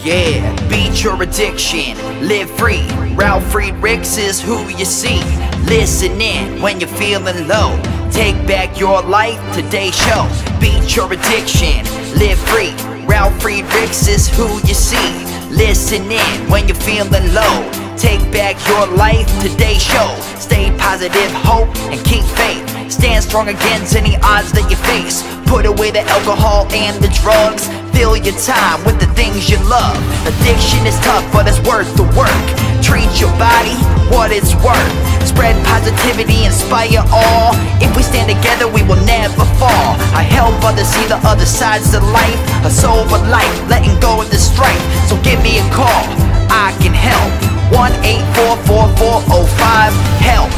Yeah, beat your addiction, live free. Ralf Friedrichs is who you see. Listen in when you're feeling low. Take back your life, today's show. Beat your addiction, live free. Ralf Friedrichs is who you see. Listen in when you're feeling low. Take back your life, today's show. Stay positive, hope, and keep faith. Stand strong against any odds that you face. Put away the alcohol and the drugs. Fill your time with the things you love. Addiction is tough, but it's worth the work. Treat your body what it's worth. Spread positivity, inspire all. If we stand together, we will never fall. I help others see the other sides of life. A sober life, letting go of the strife. So give me a call, I can help. 1-844-4405-HELP.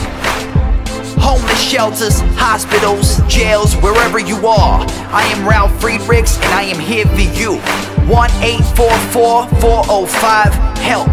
Homeless shelters, hospitals, jails, wherever you are. I am Ralf Friedrichs and I am here for you. 1-844-405-HELP.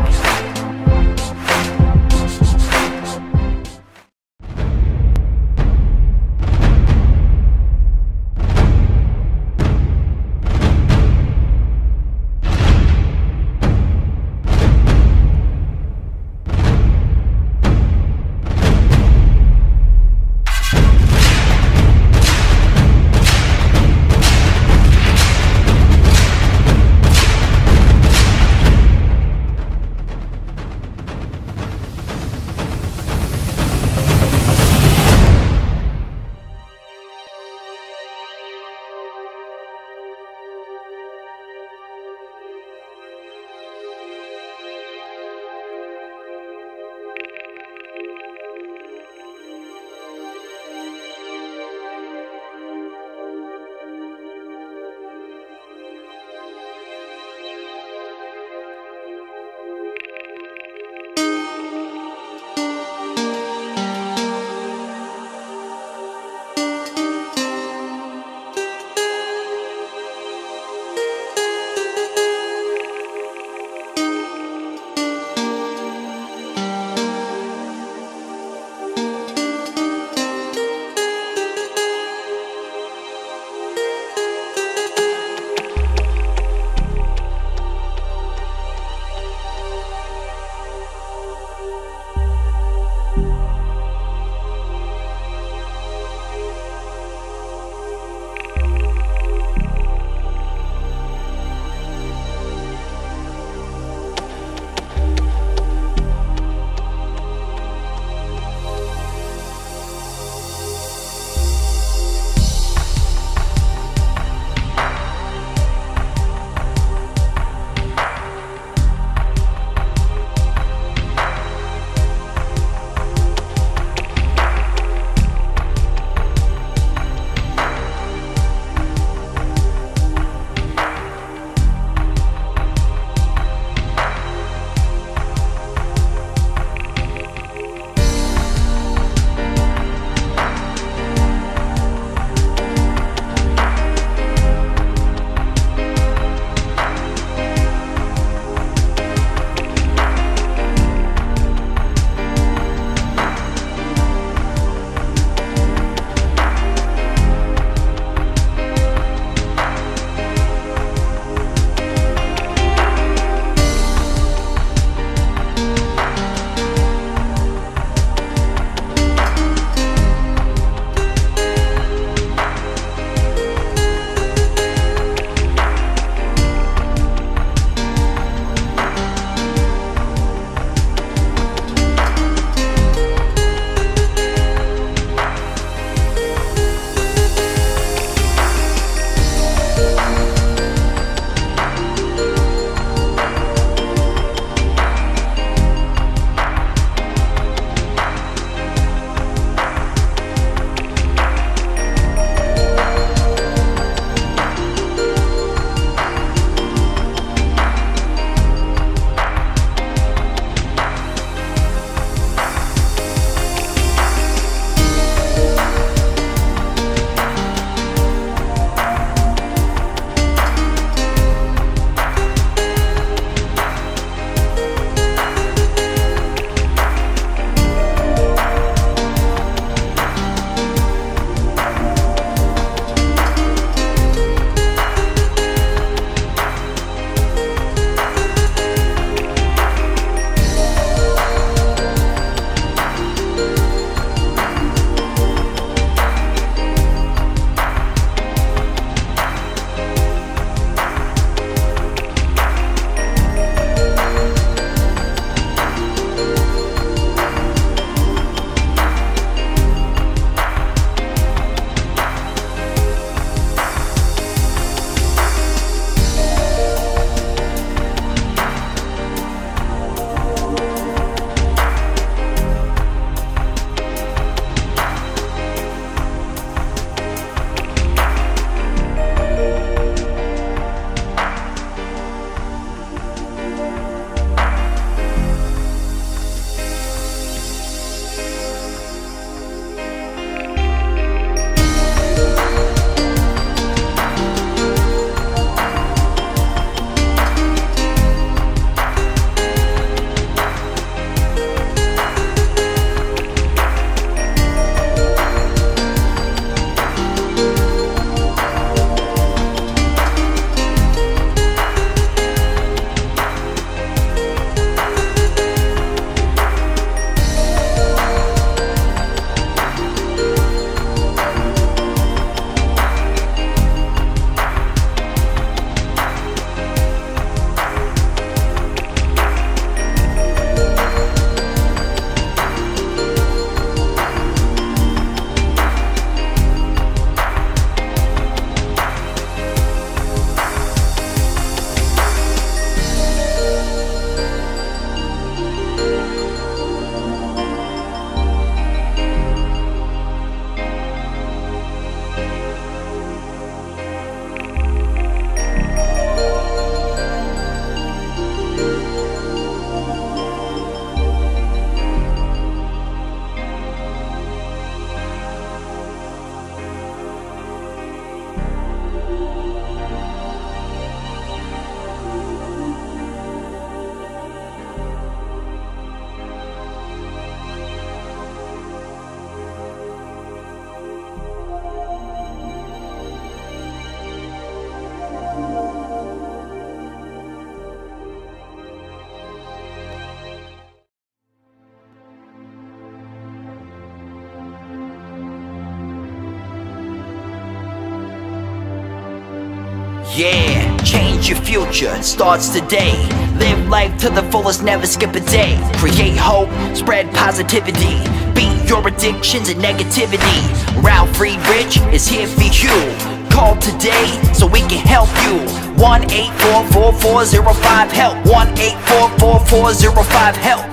Yeah, change your future, it starts today. Live life to the fullest, never skip a day. Create hope, spread positivity. Beat your addictions and negativity. Ralf Friedrichs is here for you. Call today so we can help you. 1-844-405-HELP. 1-844-405-HELP.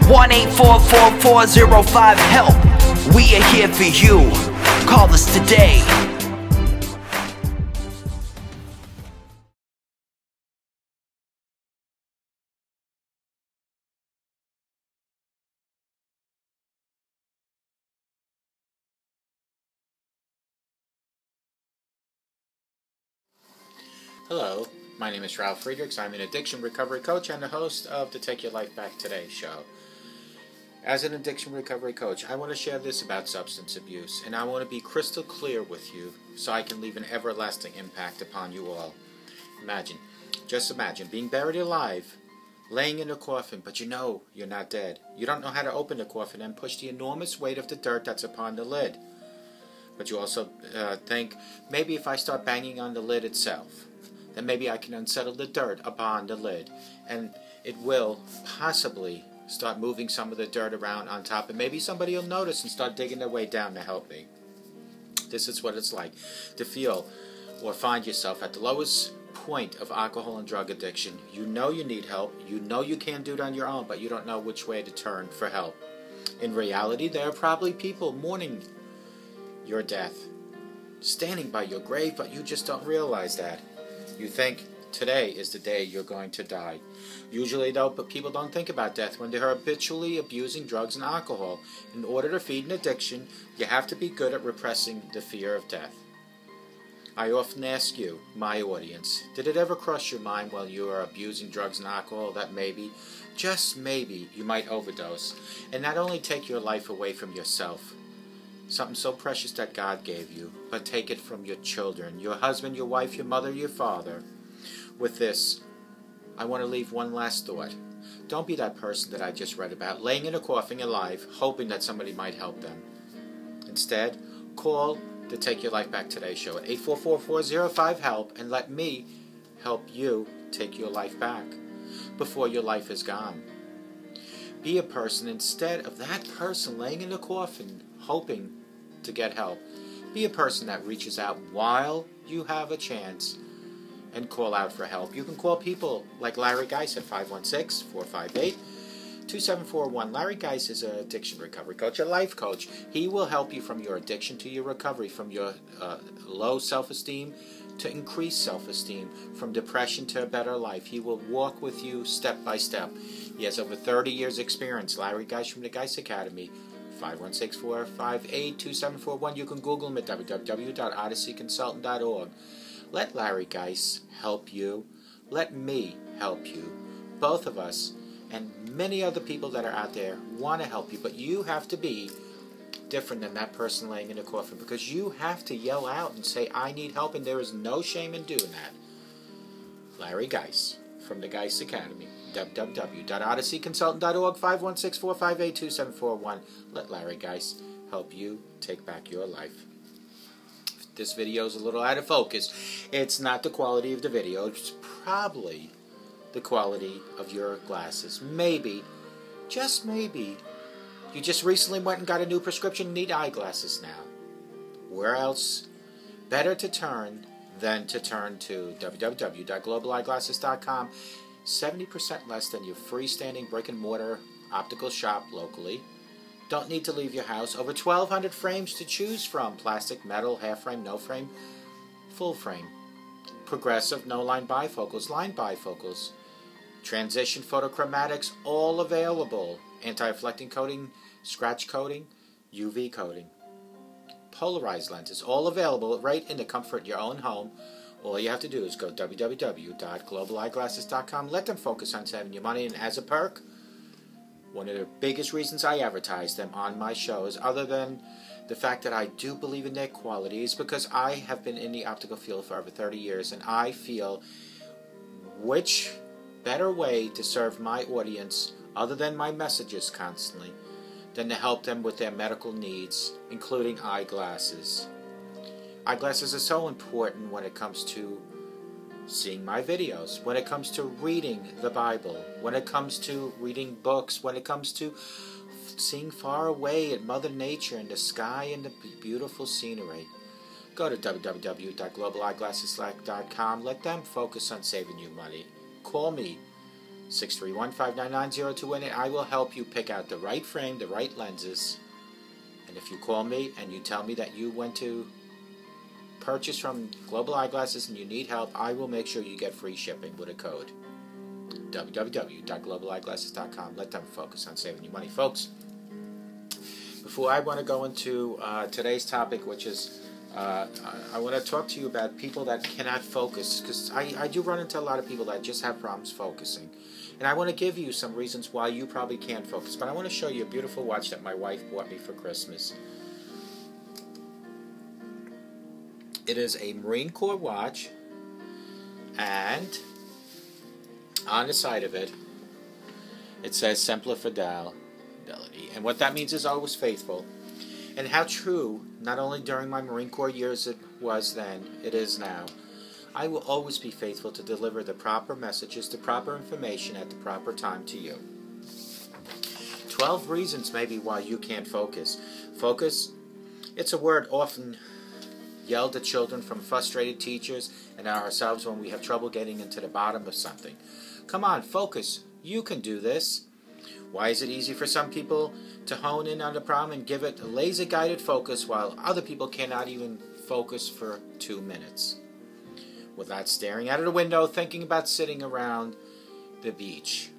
1-844-405-HELP. We are here for you. Call us today. Hello, my name is Ralf Friedrichs. I'm an addiction recovery coach and the host of the Take Your Life Back Today show. As an addiction recovery coach, I want to share this about substance abuse, and I want to be crystal clear with you so I can leave an everlasting impact upon you all. Just imagine being buried alive, laying in a coffin, but you know you're not dead. You don't know how to open the coffin and push the enormous weight of the dirt that's upon the lid. But you also think, maybe if I start banging on the lid itself, then maybe I can unsettle the dirt upon the lid, and it will possibly start moving some of the dirt around on top, and maybe somebody will notice and start digging their way down to help me. This is what it's like to feel or find yourself at the lowest point of alcohol and drug addiction. You know you need help, you know you can't do it on your own, but you don't know which way to turn for help. In reality, there are probably people mourning your death, standing by your grave, but you just don't realize that. You think today is the day you're going to die. Usually, though, but people don't think about death when they're habitually abusing drugs and alcohol. In order to feed an addiction, you have to be good at repressing the fear of death. I often ask you, my audience, did it ever cross your mind while you are abusing drugs and alcohol that maybe, just maybe, you might overdose and not only take your life away from yourself, something so precious that God gave you, but take it from your children, your husband, your wife, your mother, your father. With this, I want to leave one last thought. Don't be that person that I just read about, laying in a coffin alive, hoping that somebody might help them. Instead, call the Take Your Life Back Today show at 844-405-HELP and let me help you take your life back before your life is gone. Be a person instead of that person laying in a coffin hoping to get help. Be a person that reaches out while you have a chance and call out for help. You can call people like Larry Geis at 516-458-2741. Larry Geis is an addiction recovery coach, a life coach. He will help you from your addiction to your recovery, from your low self-esteem to increased self-esteem, from depression to a better life. He will walk with you step by step. He has over 30 years experience. Larry Geis from the Geis Academy. 516-458-2741. You can Google him at www.odysseyconsultant.org. Let Larry Geis help you. Let me help you. Both of us and many other people that are out there want to help you, but you have to be different than that person laying in a coffin, because you have to yell out and say, I need help, and there is no shame in doing that. Larry Geis from the Geis Academy. www.odysseyconsultant.org. 516-458-2741. Let Larry Geis help you take back your life. If this video is a little out of focus, it's not the quality of the video. It's probably the quality of your glasses. Maybe, just maybe, you just recently went and got a new prescription and need eyeglasses now. Where else better to turn than to turn to www.globaleyeglasses.com. 70% less than your freestanding brick-and-mortar optical shop locally. Don't need to leave your house. Over 1,200 frames to choose from. Plastic, metal, half frame, no frame, full frame. Progressive, no-line bifocals, line bifocals. Transition photochromatics, all available. Anti-reflecting coating, scratch coating, UV coating. Polarized lenses, all available right in the comfort of your own home. All you have to do is go to www.globaleyeglasses.com. Let them focus on saving you money. And as a perk, one of the biggest reasons I advertise them on my shows, other than the fact that I do believe in their quality, is because I have been in the optical field for over 30 years, and I feel which better way to serve my audience, other than my messages constantly, than to help them with their medical needs, including eyeglasses. Eyeglasses are so important when it comes to seeing my videos, when it comes to reading the Bible, when it comes to reading books, when it comes to seeing far away at Mother Nature and the sky and the beautiful scenery. Go to www.globaleyeglasses.com. Let them focus on saving you money. Call me, 631-599-02, and I will help you pick out the right frame, the right lenses. And if you call me and you tell me that you went to purchase from Global Eyeglasses and you need help, I will make sure you get free shipping with a code. www.globaleyeglasses.com. Let them focus on saving you money. Folks, before I want to go into today's topic, which is I want to talk to you about people that cannot focus, because I do run into a lot of people that just have problems focusing. And I want to give you some reasons why you probably can't focus. But I want to show you a beautiful watch that my wife bought me for Christmas. It is a Marine Corps watch, and on the side of it, it says Semper Fidelity. And what that means is always faithful. And how true, not only during my Marine Corps years it was then, it is now. I will always be faithful to deliver the proper messages, the proper information at the proper time to you. 12 reasons maybe why you can't focus. Focus, it's a word often yelled at children from frustrated teachers and ourselves when we have trouble getting into the bottom of something. Come on, focus. You can do this. Why is it easy for some people to hone in on the problem and give it a laser-guided focus while other people cannot even focus for 2 minutes? Without staring out of the window, thinking about sitting around the beach.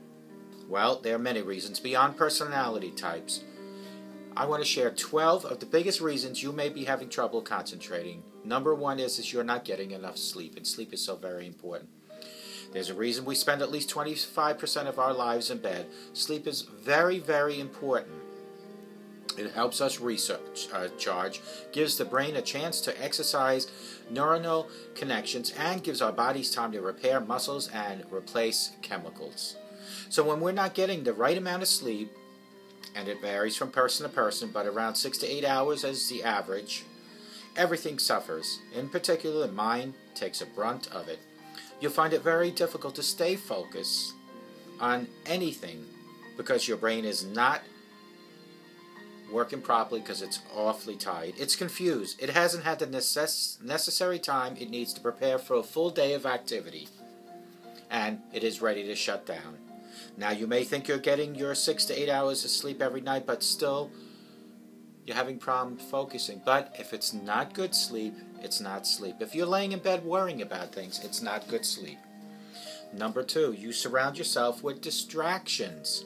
Well, there are many reasons beyond personality types. I want to share 12 of the biggest reasons you may be having trouble concentrating. Number one is you're not getting enough sleep, and sleep is so very important. There's a reason we spend at least 25% of our lives in bed. Sleep is very, very important. It helps us recharge, gives the brain a chance to exercise neuronal connections, and gives our bodies time to repair muscles and replace chemicals. So when we're not getting the right amount of sleep, and it varies from person to person, but around 6 to 8 hours is the average, everything suffers. In particular, the mind takes a brunt of it. You'll find it very difficult to stay focused on anything because your brain is not working properly because it's awfully tired. It's confused. It hasn't had the necessary time it needs to prepare for a full day of activity. And it is ready to shut down. Now you may think you're getting your 6 to 8 hours of sleep every night, but still you're having problem focusing. But if it's not good sleep, it's not sleep. If you're laying in bed worrying about things, it's not good sleep. Number two, you surround yourself with distractions.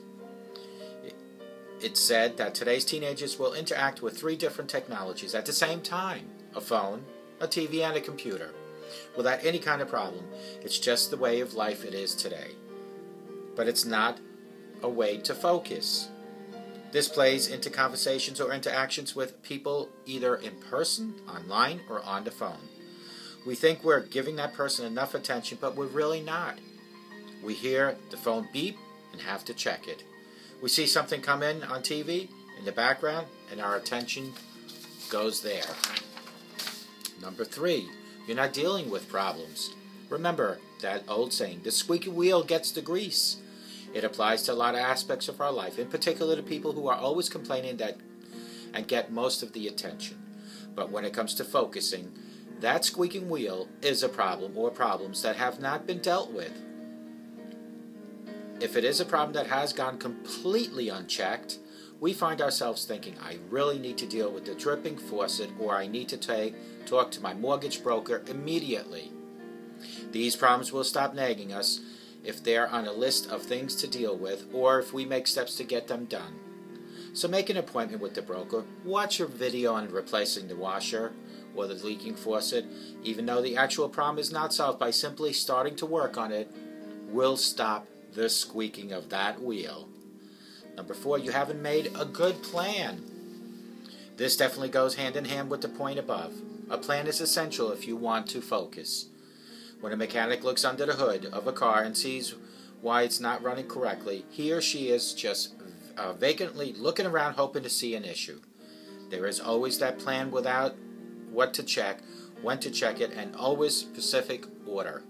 It's said that today's teenagers will interact with 3 different technologies at the same time: a phone, a TV, and a computer, without any kind of problem. It's just the way of life it is today. But it's not a way to focus. This plays into conversations or interactions with people either in person, online, or on the phone. We think we're giving that person enough attention, but we're really not. We hear the phone beep and have to check it. We see something come in on TV in the background, and our attention goes there. Number 3, you're not dealing with problems. Remember that old saying, the squeaky wheel gets the grease. It applies to a lot of aspects of our life, in particular to people who are always complaining that and get most of the attention. But when it comes to focusing, that squeaking wheel is a problem or problems that have not been dealt with. If it is a problem that has gone completely unchecked, we find ourselves thinking, I really need to deal with the dripping faucet, or I need to talk to my mortgage broker immediately. These problems will stop nagging us if they're on a list of things to deal with, or if we make steps to get them done. So make an appointment with the broker, watch a video on replacing the washer or the leaking faucet. Even though the actual problem is not solved, by simply starting to work on it, will stop the squeaking of that wheel. Number 4, you haven't made a good plan. This definitely goes hand in hand with the point above. A plan is essential if you want to focus. When a mechanic looks under the hood of a car and sees why it's not running correctly, he or she is just vacantly looking around hoping to see an issue. There is always that plan without what to check, when to check it, and always specific order.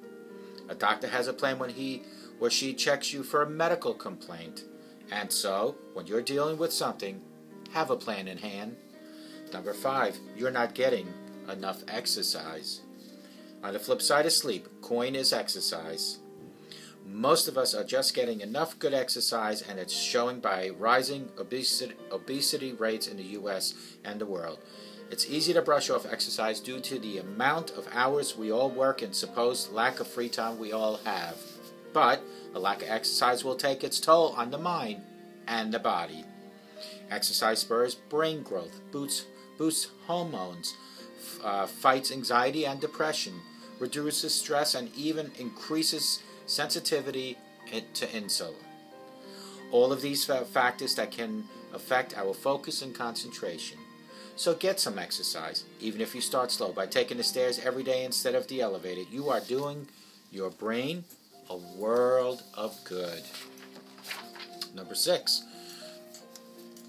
A doctor has a plan when he or she checks you for a medical complaint. And so, when you're dealing with something, have a plan in hand. Number 5, you're not getting enough exercise. On the flip side of sleep, coin is exercise. Most of us are just getting enough good exercise, and it's showing by rising obesity rates in the U.S. and the world. It's easy to brush off exercise due to the amount of hours we all work and supposed lack of free time we all have. But a lack of exercise will take its toll on the mind and the body. Exercise spurs brain growth, boosts hormones, fights anxiety and depression, reduces stress, and even increases sensitivity to insulin. All of these factors that can affect our focus and concentration. So get some exercise, even if you start slow. By taking the stairs every day instead of the elevator, you are doing your brain a world of good. Number 6,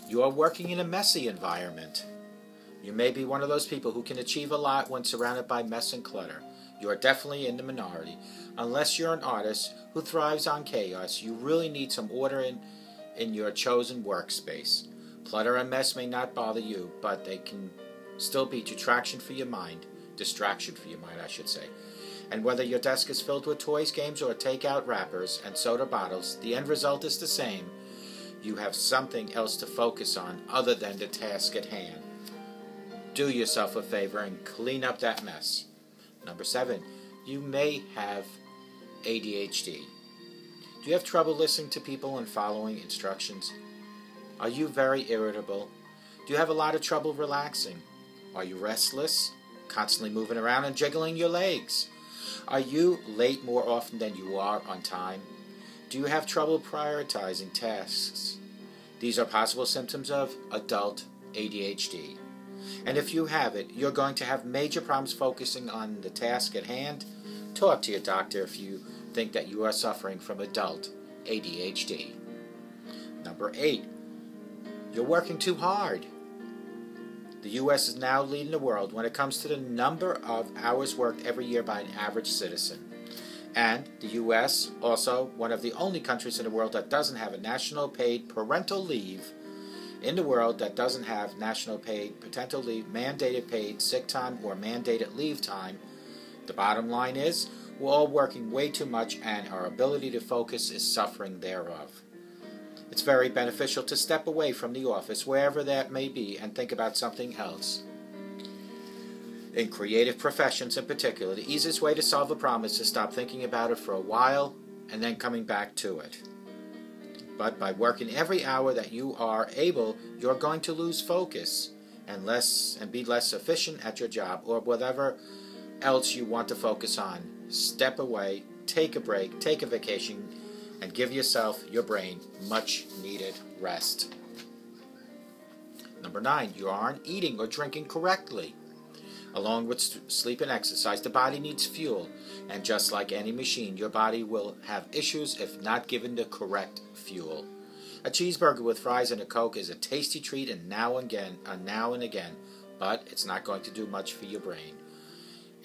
you are working in a messy environment. You may be one of those people who can achieve a lot when surrounded by mess and clutter. You are definitely in the minority. Unless you're an artist who thrives on chaos, you really need some order in your chosen workspace. Clutter and mess may not bother you, but they can still be distraction for your mind, I should say. And whether your desk is filled with toys, games, or takeout wrappers and soda bottles, the end result is the same. You have something else to focus on other than the task at hand. Do yourself a favor and clean up that mess. Number 7, you may have ADHD. Do you have trouble listening to people and following instructions? Are you very irritable? Do you have a lot of trouble relaxing? Are you restless, constantly moving around and jiggling your legs? Are you late more often than you are on time? Do you have trouble prioritizing tasks? These are possible symptoms of adult ADHD. And if you have it, you're going to have major problems focusing on the task at hand. Talk to your doctor if you think that you are suffering from adult ADHD. Number 8, you're working too hard. The U.S. is now leading the world when it comes to the number of hours worked every year by an average citizen. And the U.S. also one of the only countries in the world that doesn't have a national paid parental leave in the world that doesn't have national paid parental leave, mandated paid sick time, or mandated leave time. The bottom line is, we're all working way too much and our ability to focus is suffering thereof. It's very beneficial to step away from the office, wherever that may be, and think about something else. In creative professions in particular, the easiest way to solve a problem is to stop thinking about it for a while and then coming back to it. But by working every hour that you are able, you're going to lose focus and be less efficient at your job or whatever else you want to focus on. Step away, take a break, take a vacation, and give yourself, your brain, much needed rest. Number 9, you aren't eating or drinking correctly. Along with sleep and exercise, the body needs fuel, and just like any machine, your body will have issues if not given the correct fuel. A cheeseburger with fries and a Coke is a tasty treat now and again, but it's not going to do much for your brain.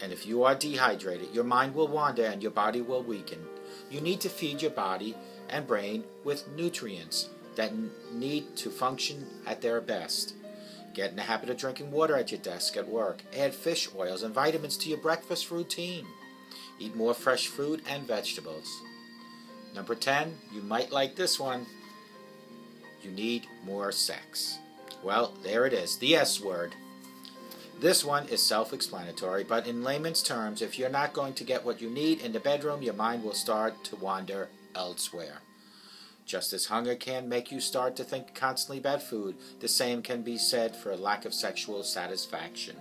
And if you are dehydrated, your mind will wander and your body will weaken. You need to feed your body and brain with nutrients that need to function at their best. Get in the habit of drinking water at your desk at work. Add fish oils and vitamins to your breakfast routine. Eat more fresh fruit and vegetables. Number 10, you might like this one. You need more sex. Well, there it is, the S word. This one is self-explanatory, but in layman's terms, if you're not going to get what you need in the bedroom, your mind will start to wander elsewhere. Just as hunger can make you start to think constantly about food, the same can be said for a lack of sexual satisfaction.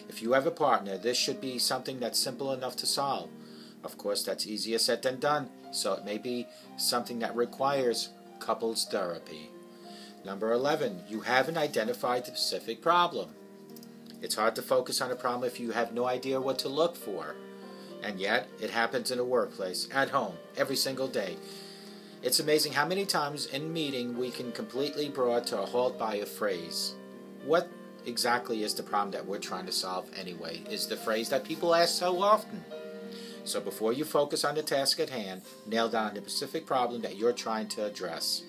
If you have a partner, this should be something that's simple enough to solve. Of course, that's easier said than done, so it may be something that requires couples therapy. Number 11, you haven't identified the specific problem. It's hard to focus on a problem if you have no idea what to look for. And yet, it happens in a workplace, at home, every single day. It's amazing how many times in meeting we can completely brought to a halt by a phrase. What exactly is the problem that we're trying to solve anyway, is the phrase that people ask so often. So before you focus on the task at hand, nail down the specific problem that you're trying to address.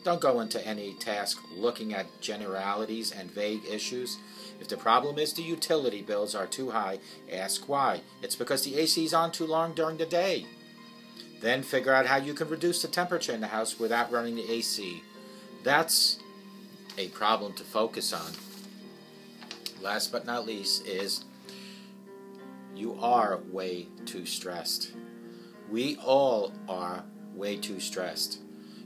Don't go into any task looking at generalities and vague issues. If the problem is the utility bills are too high, ask why. It's because the AC is on too long during the day. Then figure out how you can reduce the temperature in the house without running the AC. That's a problem to focus on. Last but not least is you are way too stressed. We all are way too stressed.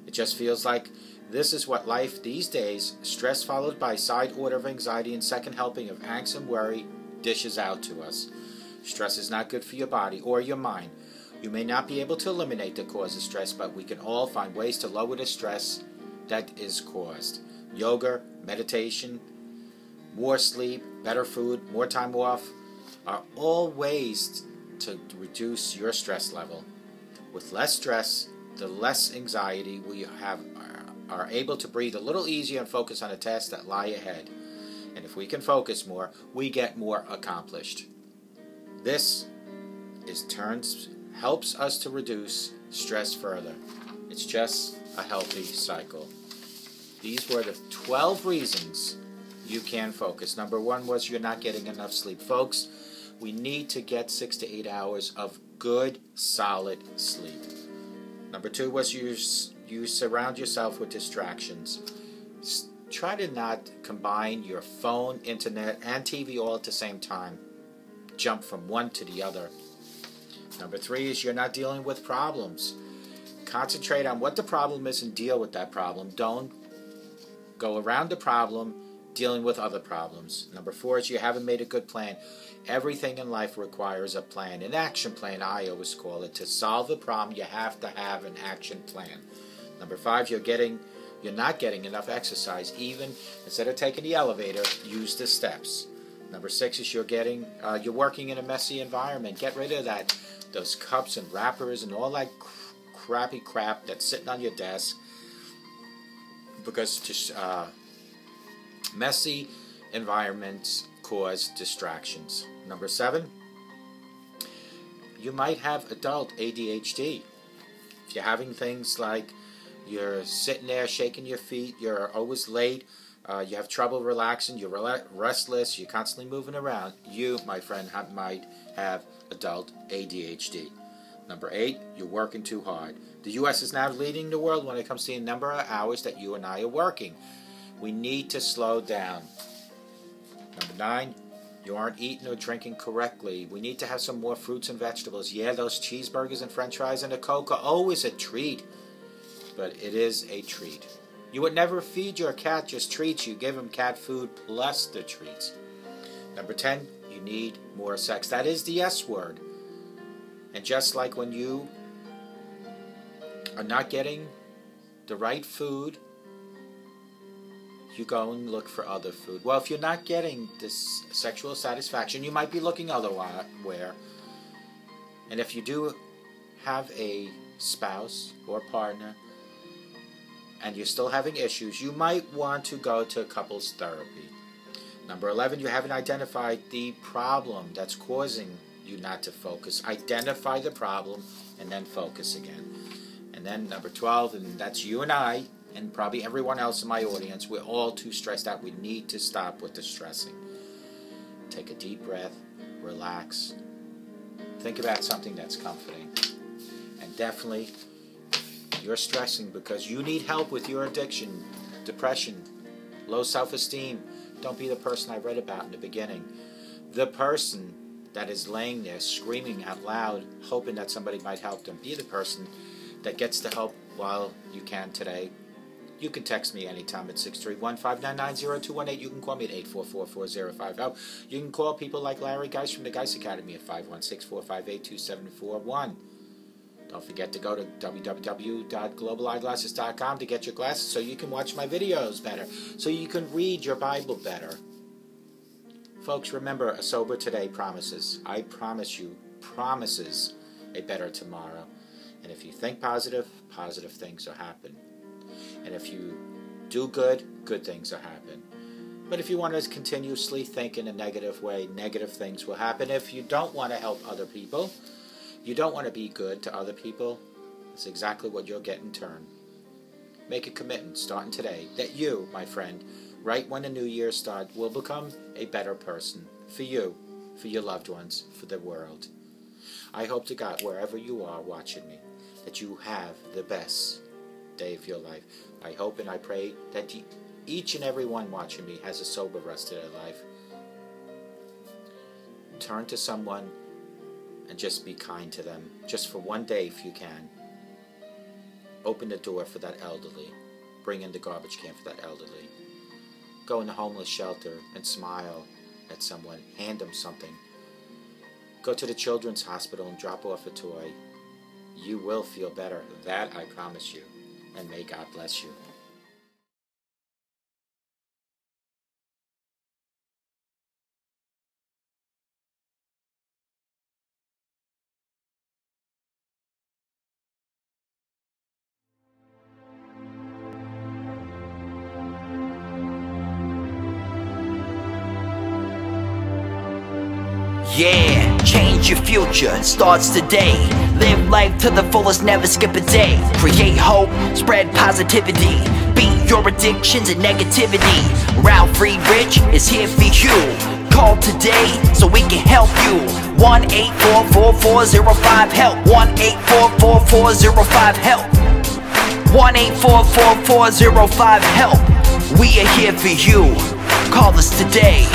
It just feels like this is what life these days, stress followed by side order of anxiety and second helping of angst and worry, dishes out to us. Stress is not good for your body or your mind. You may not be able to eliminate the cause of stress, but we can all find ways to lower the stress that is caused. Yoga, meditation, more sleep, better food, more time off are all ways to reduce your stress level. With less stress, the less anxiety we are able to breathe a little easier and focus on the tasks that lie ahead. And if we can focus more, we get more accomplished. This helps us to reduce stress further. It's just a healthy cycle. These were the 12 reasons you can focus. Number 1 was you're not getting enough sleep. Folks, we need to get 6 to 8 hours of good, solid sleep. Number 2 was you surround yourself with distractions. Try to not combine your phone, internet, and TV all at the same time. Jump from one to the other. Number 3 is you're not dealing with problems. Concentrate on what the problem is and deal with that problem. Don't go around the problem dealing with other problems. Number 4 is you haven't made a good plan. Everything in life requires a plan. An action plan, I always call it. To solve a problem, you have to have an action plan. Number 5, you're not getting enough exercise. Even instead of taking the elevator, use the steps. Number 6 is you're working in a messy environment. Get rid of those cups and wrappers and all that crappy crap that's sitting on your desk, because just messy environments cause distractions. Number 7, you might have adult ADHD. If you're having things like you're sitting there shaking your feet, you're always late, you have trouble relaxing, you're restless, you're constantly moving around, you, my friend, might have adult ADHD. Number 8, you're working too hard. The U.S. is now leading the world when it comes to the number of hours that you and I are working. We need to slow down. Number 9, you aren't eating or drinking correctly. We need to have some more fruits and vegetables. Yeah, those cheeseburgers and french fries and a Coke are always a treat, but it is a treat. You would never feed your cat just treats. You give him cat food plus the treats. Number 10, you need more sex. That is the S word. And just like when you are not getting the right food, you go and look for other food. Well, if you're not getting this sexual satisfaction, you might be looking elsewhere. And if you do have a spouse or partner and you're still having issues, you might want to go to couples therapy. Number 11, you haven't identified the problem that's causing you not to focus. Identify the problem and then focus again. And then number 12, and that's you and I, and probably everyone else in my audience, we're all too stressed out. We need to stop with the stressing. Take a deep breath, relax, think about something that's comforting. And definitely, you're stressing because you need help with your addiction, depression, low self-esteem. Don't be the person I read about in the beginning. The person that is laying there screaming out loud, hoping that somebody might help them. Be the person that gets the help while you can today. You can text me anytime at 631-599-0218. You can call me at 844-4050. You can call people like Larry Geis from the Geis Academy at 516-458-2741. Don't forget to go to www.globaleyeglasses.com to get your glasses so you can watch my videos better, so you can read your Bible better. Folks, remember, a sober today promises. I promise you, promises a better tomorrow. And if you think positive, positive things will happen. And if you do good, good things will happen. But if you want to continuously think in a negative way, negative things will happen. If you don't want to help other people, You don't want to be good to other people. It's exactly what you'll get in turn. Make a commitment, starting today, that you, my friend, right when the new year starts, will become a better person. For you, for your loved ones, for the world. I hope to God, wherever you are watching me, that you have the best day of your life. I hope and I pray that each and every one watching me has a sober rest of their life. Turn to someone and just be kind to them, just for one day if you can. Open the door for that elderly. Bring in the garbage can for that elderly. Go in the homeless shelter and smile at someone. Hand them something. Go to the children's hospital and drop off a toy. You will feel better. That I promise you. And may God bless you. Yeah, change your future, it starts today. Live life to the fullest, never skip a day. Create hope, spread positivity. Beat your addictions and negativity. Ralf Friedrichs is here for you. Call today so we can help you. 1-844-405-HELP. 1-844-405-HELP. 1-844-405-HELP. We are here for you. Call us today.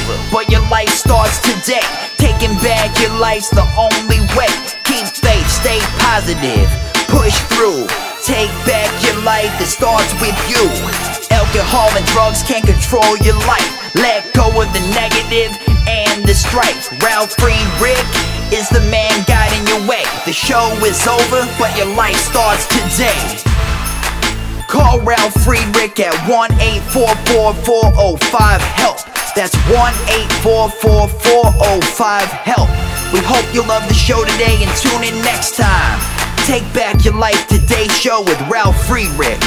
over, but your life starts today. Taking back your life's the only way. Keep faith, stay positive, push through. Take back your life, it starts with you. Alcohol and drugs can't control your life. Let go of the negative and the strife. Ralf Friedrichs is the man guiding your way. The show is over, but your life starts today. Call Ralf Friedrichs at 1-844-405-HELP. That's 1-844-405-HELP. We hope you love the show today and tune in next time. Take back your life today show with Ralf Friedrichs.